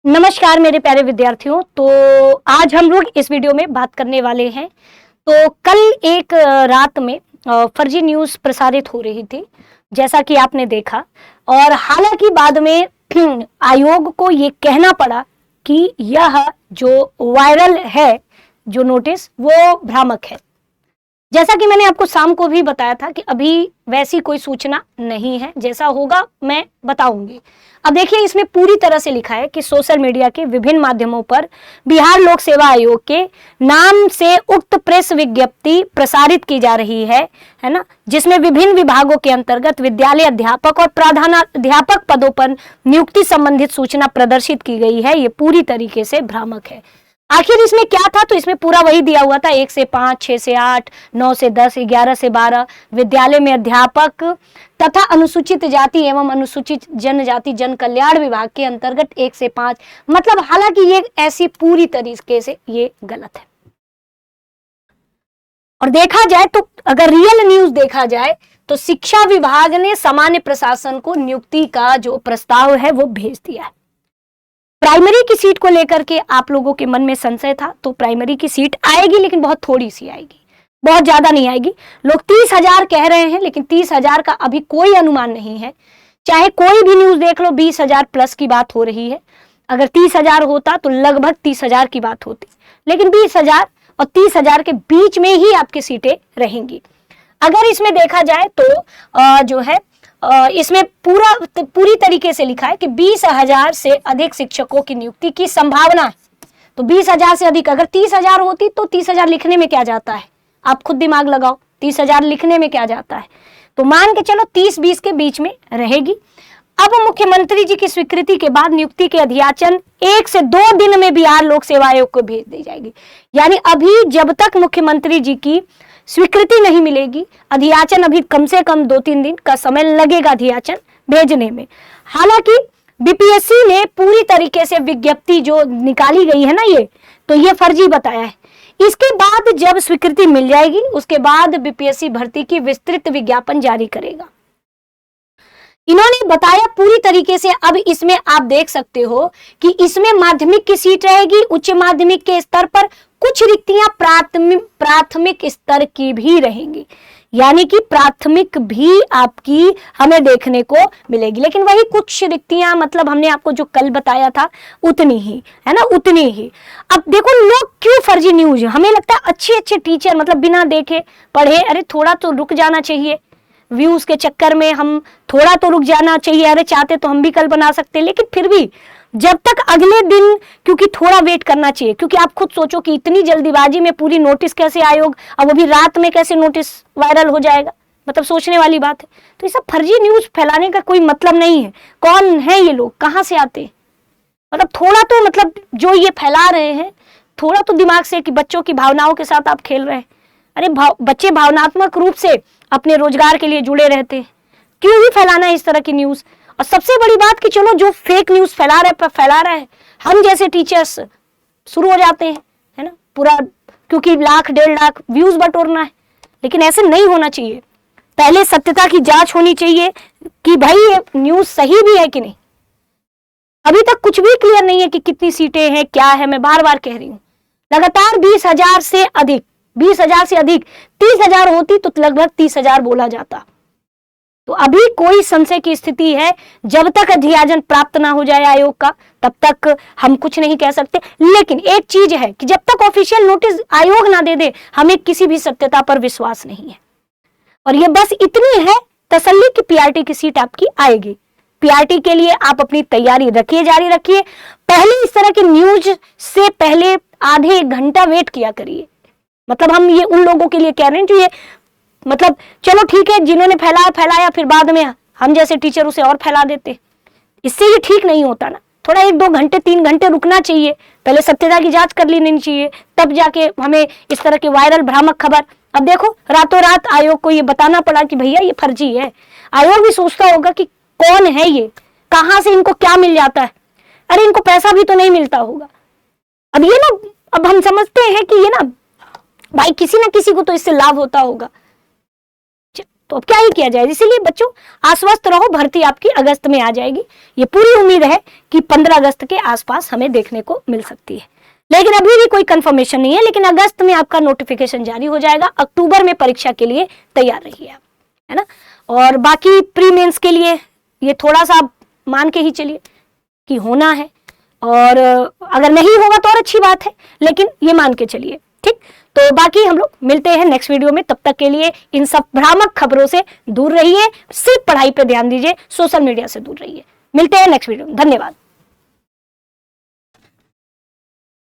नमस्कार मेरे प्यारे विद्यार्थियों। तो आज हम लोग इस वीडियो में बात करने वाले हैं। तो कल एक रात में फर्जी न्यूज़ प्रसारित हो रही थी, जैसा कि आपने देखा। और हालांकि बाद में आयोग को ये कहना पड़ा कि यह जो वायरल है, जो नोटिस, वो भ्रामक है। जैसा कि मैंने आपको शाम को भी बताया था कि अभी वैसी कोई सूचना नहीं है, जैसा होगा मैं बताऊंगी। अब देखिए, इसमें पूरी तरह से लिखा है कि सोशल मीडिया के विभिन्न माध्यमों पर बिहार लोक सेवा आयोग के नाम से उक्त प्रेस विज्ञप्ति प्रसारित की जा रही है ना, जिसमें विभिन्न विभागों के अंतर्गत विद्यालय अध्यापक और प्रधानाध्यापक पदों पर नियुक्ति संबंधित सूचना प्रदर्शित की गई है। ये पूरी तरीके से भ्रामक है। आखिर इसमें क्या था? तो इसमें पूरा वही दिया हुआ था, 1 से 5, 6 से 8, 9 से 10, 11 से 12 विद्यालय में अध्यापक तथा अनुसूचित जाति एवं अनुसूचित जनजाति जन कल्याण विभाग के अंतर्गत 1 से 5। मतलब हालांकि ये ऐसी पूरी तरीके से ये गलत है। और देखा जाए तो अगर रियल न्यूज देखा जाए तो शिक्षा विभाग ने सामान्य प्रशासन को नियुक्ति का जो प्रस्ताव है वो भेज दिया है। प्राइमरी की सीट को लेकर के आप लोगों के मन में संशय था, तो प्राइमरी की सीट आएगी, लेकिन बहुत थोड़ी सी आएगी, बहुत ज्यादा नहीं आएगी। लोग 30,000 कह रहे हैं, लेकिन 30,000 का अभी कोई अनुमान नहीं है। चाहे कोई भी न्यूज देख लो, 20,000 प्लस की बात हो रही है। अगर 30,000 होता तो लगभग 30,000 की बात होती, लेकिन 20,000 और 30,000 के बीच में ही आपकी सीटें रहेंगी। अगर इसमें देखा जाए तो जो है इसमें पूरी तरीके से लिखा है कि 20,000 से अधिक शिक्षकों की नियुक्ति की संभावना है। तो 20,000 से अधिक, अगर 30,000 होती तो 30,000 लिखने में क्या जाता है? आप खुद दिमाग लगाओ, 30,000 लिखने में क्या जाता है? तो मान के चलो 30-20 के बीच में रहेगी। अब मुख्यमंत्री जी की स्वीकृति के बाद नियुक्ति के अधियाचन 1 से 2 दिन में बिहार लोक सेवा आयोग को भेज दी जाएगी। यानी अभी जब तक मुख्यमंत्री जी की स्वीकृति नहीं मिलेगी, अधियाचन अभी कम से कम 2-3 दिन का समय लगेगा अधियाचन भेजने में। हालांकि बीपीएससी ने पूरी तरीके से विज्ञप्ति जो निकाली गई है ना, ये फर्जी बताया है। इसके बाद जब स्वीकृति मिल जाएगी, उसके बाद बीपीएससी भर्ती की विस्तृत विज्ञापन जारी करेगा। इन्होंने बताया पूरी तरीके से। अब इसमें आप देख सकते हो कि इसमें माध्यमिक की सीट रहेगी, उच्च माध्यमिक के स्तर पर कुछ रिक्तियां प्राथमिक स्तर की भी रहेंगी, यानी कि प्राथमिक भी आपकी हमें देखने को मिलेगी। लेकिन वही कुछ रिक्तियां, मतलब हमने आपको जो कल बताया था उतनी ही है ना, उतनी ही। अब देखो लोग क्यों फर्जी न्यूज, हमें लगता है अच्छे टीचर मतलब बिना देखे पढ़े, अरे थोड़ा तो रुक जाना चाहिए, व्यूज के चक्कर में हम थोड़ा तो रुक जाना चाहिए। अरे चाहते तो हम भी कल बना सकते, लेकिन फिर भी जब तक अगले दिन, क्योंकि थोड़ा वेट करना चाहिए। क्योंकि आप खुद सोचो कि इतनी जल्दीबाजी में पूरी नोटिस कैसे आयोग, अब वो भी रात में कैसे नोटिस वायरल हो जाएगा, मतलब सोचने वाली बात है। तो ये सब फर्जी न्यूज फैलाने का कोई मतलब नहीं है। कौन है ये लोग, कहाँ से आते हैं? मतलब थोड़ा तो, मतलब जो ये फैला रहे हैं, थोड़ा तो दिमाग से, कि बच्चों की भावनाओं के साथ आप खेल रहे हैं। अरे बच्चे भावनात्मक रूप से अपने रोजगार के लिए जुड़े रहते हैं, क्यों ही फैलाना है इस तरह की न्यूज? और सबसे बड़ी बात कि चलो जो फेक न्यूज फैला रहा है, हम जैसे टीचर्स शुरू हो जाते हैं, है ना, पूरा, क्योंकि 1,00,000-1.5 लाख व्यूज बटोरना है। लेकिन ऐसे नहीं होना चाहिए। पहले सत्यता की जांच होनी चाहिए कि भाई ये न्यूज सही भी है कि नहीं। अभी तक कुछ भी क्लियर नहीं है कि कितनी सीटें हैं, क्या है। मैं बार बार कह रही हूँ, लगातार 20,000 से अधिक 30,000 होती तो लगभग 30,000 बोला जाता। तो अभी कोई संशय की स्थिति है। जब तक अधियाचन प्राप्त ना हो जाए आयोग का, तब तक हम कुछ नहीं कह सकते। लेकिन एक चीज है कि जब तक ऑफिशियल नोटिस आयोग ना दे दे, हमें किसी भी सत्यता पर विश्वास नहीं है। और ये बस इतनी है तसल्ली कि पीआरटी की सीट आपकी आएगी। पीआरटी के लिए आप अपनी तैयारी रखिए, जारी रखिए। पहले इस तरह की न्यूज से पहले आधे 1 घंटा वेट किया करिए। मतलब हम ये उन लोगों के लिए कह रहे हैं जो ये, मतलब चलो ठीक है, जिन्होंने फैलाया, फिर बाद में हम जैसे टीचर उसे और फैला देते, इससे ये ठीक नहीं होता ना। थोड़ा 1-2 घंटे 3 घंटे रुकना चाहिए, पहले सत्यता की जांच कर लेनी चाहिए, तब जाके हमें इस तरह की वायरल भ्रामक खबर। अब देखो रातों रात आयोग को ये बताना पड़ा कि भैया ये फर्जी है। आयोग भी सोचता होगा कि कौन है ये, कहाँ से इनको क्या मिल जाता है, अरे इनको पैसा भी तो नहीं मिलता होगा। अब ये ना, अब हम समझते हैं कि ये ना भाई किसी ना किसी को तो इससे लाभ होता होगा। तो अब क्या ही किया जाए। इसीलिए बच्चों आश्वस्त रहो, भर्ती आपकी अगस्त में आ जाएगी। ये पूरी उम्मीद है कि 15 अगस्त के आसपास हमें देखने को मिल सकती है, लेकिन अभी भी कोई कंफर्मेशन नहीं है। लेकिन अगस्त में आपका नोटिफिकेशन जारी हो जाएगा। अक्टूबर में परीक्षा के लिए तैयार रहिए आप, है ना। और बाकी प्री मेंस के लिए ये थोड़ा सा मान के ही चलिए कि होना है, और अगर नहीं होगा तो और अच्छी बात है, लेकिन ये मान के चलिए, ठीक। तो बाकी हम लोग मिलते हैं नेक्स्ट वीडियो में। तब तक के लिए इन सब भ्रामक खबरों से दूर रहिए, सिर्फ पढ़ाई पे ध्यान दीजिए, सोशल मीडिया से दूर रहिए। मिलते हैं नेक्स्ट वीडियो में, धन्यवाद।